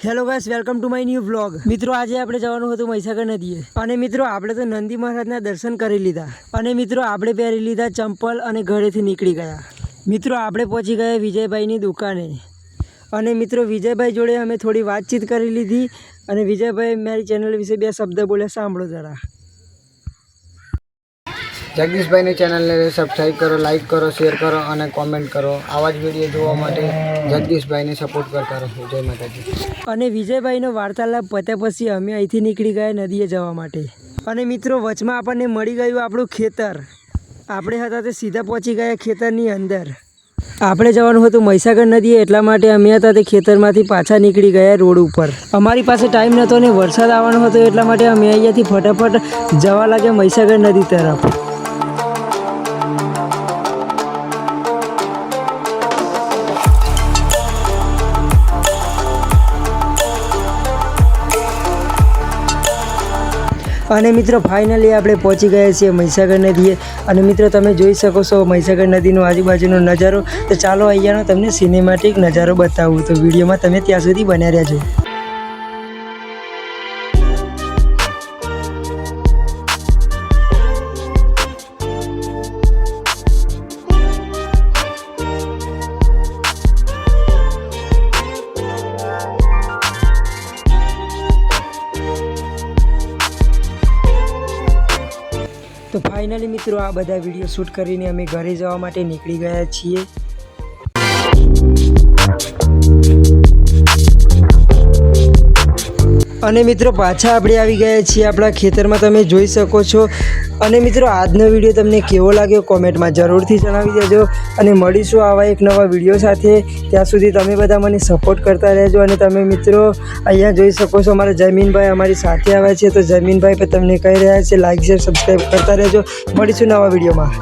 Hello guys, welcome to my new vlog. મિત્રો આજે આપણે જવાનું હતું મહીસાગર નદીએ અને મિત્રો આપણે તો નંદી મહારાજના દર્શન કરી લીધા અને મિત્રો આપણે પહેરી લીધા ચંપલ અને ઘરેથી નીકળી ગયા। મિત્રો આપણે પહોંચી ગયા વિજયભાઈની દુકાને અને મિત્રો વિજયભાઈ જોડે અમે થોડી વાતચીત કરી લીધી અને વિજયભાઈ મારી ચેનલ વિશે બે શબ્દ બોલ્યા, સાંભળો જરા। જગદીશભાઈની ચેનલને સબસ્ક્રાઈબ કરો, લાઈક કરો, શેર કરો અને કોમેન્ટ કરો। આવા જ વિડીયો જોવા માટે જગદીશભાઈને સપોર્ટ કરતા રહો। જય માતાજી। અને વિજયભાઈનો વાર્તાલાપ પત્યા પછી અમે અહીંથી નીકળી ગયા નદીએ જવા માટે અને મિત્રો વચમાં આપણને મળી ગયું આપણું ખેતર। આપણે હતા તે સીધા પહોંચી ગયા ખેતરની અંદર। આપણે જવાનું હતું મહીસાગર નદીએ, એટલા માટે અમે હતા તે ખેતરમાંથી પાછા નીકળી ગયા રોડ ઉપર। અમારી પાસે ટાઈમ નહોતો ને વરસાદ આવવાનો હતો, એટલા માટે અમે અહીંયાથી ફટાફટ જવા લાગ્યા મહીસાગર નદી તરફ। અને મિત્રો ફાઇનલી આપણે પહોંચી ગયા છીએ મહીસાગર નદીએ અને મિત્રો તમે જોઈ શકો છો મહીસાગર નદીનો આજુબાજુનો નજારો। તો ચાલો અહીંયાનો તમને સિનેમેટિક નજારો બતાવું, તો વિડીયોમાં તમે ત્યાં સુધી બન્યા રહેજો। તો ફાઇનલી મિત્રો આ બધા વિડીયો શૂટ કરીને અમે ઘરે જવા માટે નીકળી ગયા છીએ। અને મિત્રો પાછા આપણે આવી ગયા છીએ આપણા ખેતરમાં, તમે જોઈ શકો છો। અને મિત્રો આજનો વિડીયો તમને કેવો લાગ્યો કોમેન્ટમાં જરૂરથી જણાવી દેજો અને મળીશું આવા એક નવા વિડીયો સાથે। ત્યાં સુધી તમે બધા મને સપોર્ટ કરતા રહેજો। અને તમે મિત્રો અહીંયા જોઈ શકો છો અમારા જમીનભાઈ અમારી સાથે આવ્યા છે, તો જમીનભાઈ પણ તમને કહી રહ્યા છે લાઈક શેર સબસ્ક્રાઈબ કરતા રહેજો। મળીશું નવા વિડીયોમાં।